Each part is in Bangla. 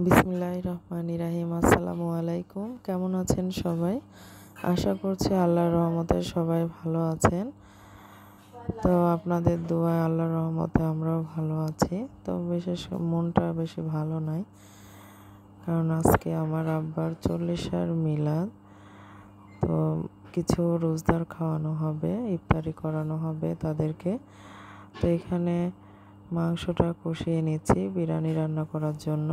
বিসমিল্লাহির রহমানির রহিম। আসসালামু আলাইকুম। কেমন আছেন সবাই? আশা করছি আল্লাহর রহমতে সবাই ভালো আছেন। তো আপনাদের দোয়ায় আল্লাহর রহমতে আমরাও ভালো আছি। তো বিশেষ মনটা বেশি ভালো নাই, কারণ আজকে আমার আব্বার 40 মিলাদ। তো কিছু রোজদার খাওয়ানো হবে, ইফতারি করানো হবে তাদেরকে। তো এখানে মাংসটা কষিয়ে নিচ্ছি বিরিয়ানি রান্না করার জন্য।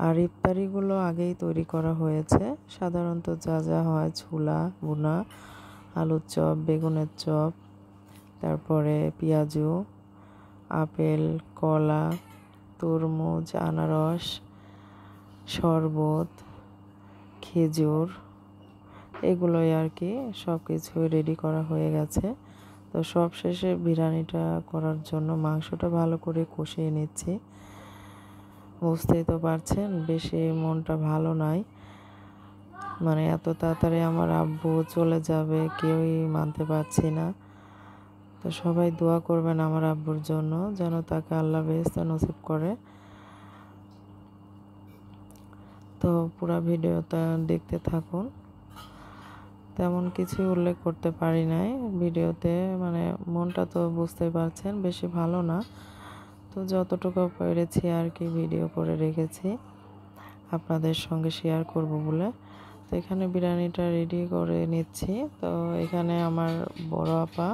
আর ইফতারিগুলো আগেই তৈরি করা হয়েছে। সাধারণত যা যা হয়, ছোলা ভুনা, আলুর চপ, বেগুনের চপ, তারপরে পেঁয়াজু, আপেল, কলা, তরমুজ, আনারস, শরবত, খেজুর, এগুলোই আর কি সব কিছুই রেডি করা হয়ে গেছে। তো সব শেষে বিরিয়ানিটা করার জন্য মাংসটা ভালো করে কষিয়ে নিচ্ছি। বুঝতেই তো পারছেন বেশি মনটা ভালো নাই, মানে এত তাড়াতাড়ি আমার আব্বু চলে যাবে কেউই মানতে পারছি না। তো সবাই দোয়া করবেন আমার আব্বুর জন্য, যেন তাকে আল্লাহ বেহেশত নসিব করে। তো পুরো ভিডিওটা দেখতে থাকুন। তেমন কিছু উল্লেখ করতে পারি নাই ভিডিওতে, মানে মনটা তো বুঝতে পারছেন বেশি ভালো না। তো যতটুকু পেরেছি আর কি ভিডিও করে রেখেছি আপনাদের সঙ্গে শেয়ার করব বলে। তো এখানে বিরিয়ানিটা রেডি করে নিচ্ছি। তো এখানে আমার বড় আপা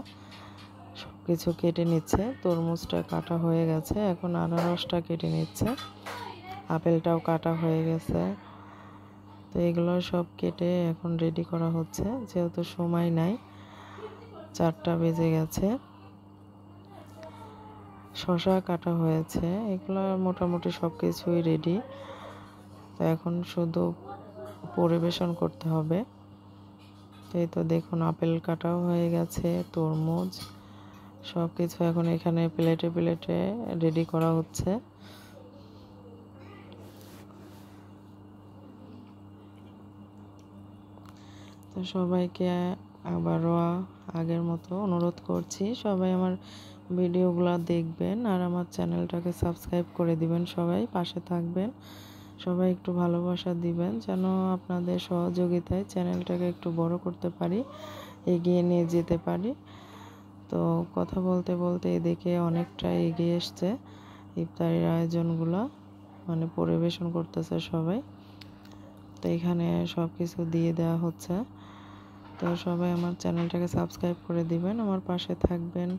সব কিছু কেটে নিচ্ছে। তরমুজটা কাটা হয়ে গেছে, এখন আনারসটা কেটে নিচ্ছে, আপেলটাও কাটা হয়ে গেছে। তো এগুলো সব কেটে এখন রেডি করা হচ্ছে, যেহেতু সময় নাই, 4টা বেজে গেছে। শসা কাটা হয়েছে, এগুলো মোটামুটি সব কিছুই রেডি। তো এখন শুধু পরিবেশন করতে হবে। এই তো দেখুন আপেল কাটাও হয়ে গেছে, তরমুজ, সব কিছু এখন এখানে প্লেটে প্লেটে রেডি করা হচ্ছে। তো সবাইকে আবারও আগের মতো অনুরোধ করছি, সবাই আমার ভিডিওগুলো দেখবেন আর আমার চ্যানেলটাকে সাবস্ক্রাইব করে দিবেন। সবাই পাশে থাকবেন, সবাই একটু ভালোবাসা দিবেন, যেন আপনাদের সহযোগিতায় চ্যানেলটাকে একটু বড় করতে পারি, এগিয়ে নিয়ে যেতে পারি। তো কথা বলতে বলতে এদিকে অনেকটা এগিয়ে এসছে ইফতারির আয়োজনগুলো, মানে পরিবেশন করতেছে সবাই। তো এখানে সব কিছু দিয়ে দেওয়া হচ্ছে। তো সবাই আমার চ্যানেলটাকে সাবস্ক্রাইব করে দিবেন, আমার পাশে থাকবেন,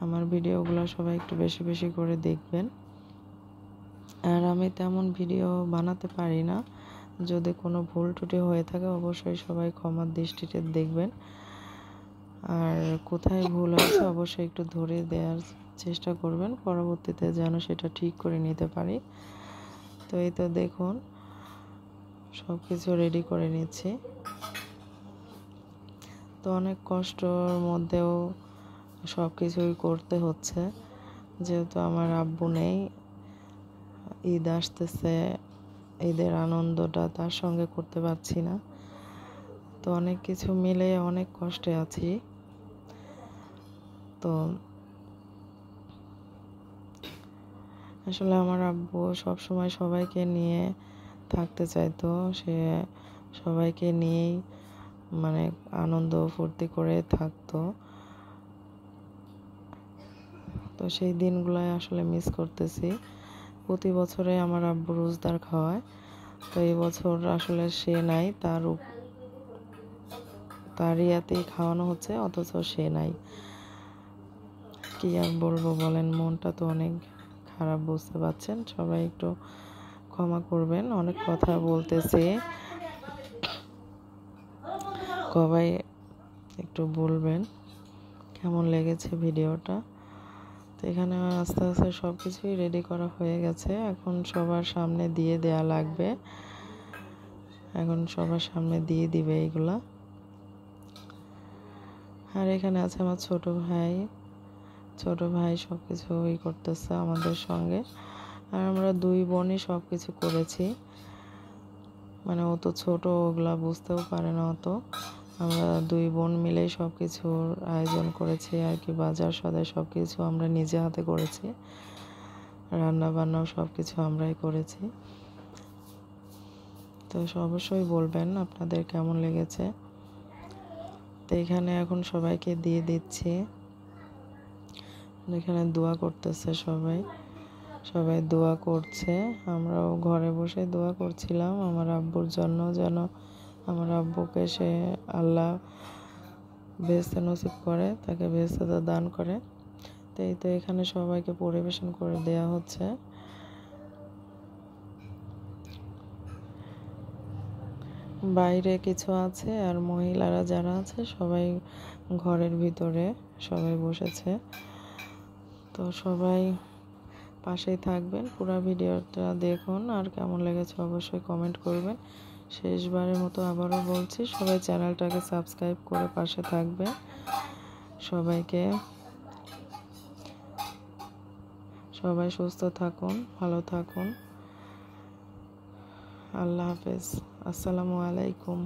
আমার ভিডিওগুলো সবাই একটু বেশি বেশি করে দেখবেন। আর আমি তেমন ভিডিও বানাতে পারি না, যদি কোনো ভুল ত্রুটি হয়ে থাকে অবশ্যই সবাই ক্ষমার দৃষ্টিতে দেখবেন। আর কোথায় ভুল আছে অবশ্যই একটু ধরে দেওয়ার চেষ্টা করবেন, পরবর্তীতে যেন সেটা ঠিক করে নিতে পারি। তো এই তো দেখুন সব কিছু রেডি করে নিচ্ছি। তো অনেক কষ্টর মধ্যেও সব কিছুই করতে হচ্ছে, যেহেতু আমার আব্বু নেই, ঈদ আসতেছে, ঈদের আনন্দটা তার সঙ্গে করতে পারছি না। তো অনেক কিছু মিলে অনেক কষ্টে আছি। তো আসলে আমার আব্বু সবসময় সবাইকে নিয়ে থাকতে চাইতো, সে সবাইকে নিয়েই মানে আনন্দ ফুর্তি করে থাকতো। তো সেই দিনগুলোই আসলে মিস করতেছি। প্রতি বছরে আমার আব্বু রোজদার খাওয়ায়, তো এই বছর আসলে সে নাই, তার ইয়াতেই খাওয়ানো হচ্ছে, অথচ সে নাই। কি আর বলবো বলেন, মনটা তো অনেক খারাপ, বুঝতে পারছেন। সবাই একটু ক্ষমা করবেন, অনেক কথা বলতেছি, সবাই একটু বলবেন কেমন লেগেছে ভিডিওটা। তো এখানে আস্তে আস্তে সব কিছুই রেডি করা হয়ে গেছে, এখন সবার সামনে দিয়ে দেয়া লাগবে, এখন সবার সামনে দিয়ে দিবে এইগুলা। আর এখানে আছে আমার ছোট ভাই সব কিছু করতেছে আমাদের সঙ্গে। আর আমরা 2 বোনই সব কিছু করেছি, মানে ও তো ছোট, ওগুলা বুঝতেও পারে না অত। আমরা 2 বোন মিলেই সব কিছুর আয়োজন করেছি আর কি, বাজার সদাই সব কিছু আমরা নিজে হাতে করেছি, রান্না বান্নাও সব কিছু আমরাই করেছি। তো অবশ্যই বলবেন আপনাদের কেমন লেগেছে। তো এখানে এখন সবাইকে দিয়ে দিচ্ছি। এখানে দোয়া করতেছে সবাই, সবাই দোয়া করছে। আমরাও ঘরে বসে দোয়া করছিলাম আমার আব্বুর জন্য, যেন আমার আব্বুকে সে আল্লাহ বেহেশতে নসিব করে, তাকে বেহেশতে দান করে। তো এই তো এখানে সবাইকে পরিবেশন করে দেয়া হচ্ছে। বাইরে কিছু আছে আর মহিলারা যারা আছে সবাই ঘরের ভিতরে সবাই বসেছে। তো সবাই পাশেই থাকবেন, পুরো ভিডিওটা দেখুন, আর কেমন লেগেছে অবশ্যই কমেন্ট করবেন। শেষবারের মতো আবারও বলছি, সবাই চ্যানেলটাকে সাবস্ক্রাইব করে পাশে থাকবেন। সবাই সুস্থ থাকুন, ভালো থাকুন। আল্লাহ হাফেজ। আসসালামু আলাইকুম।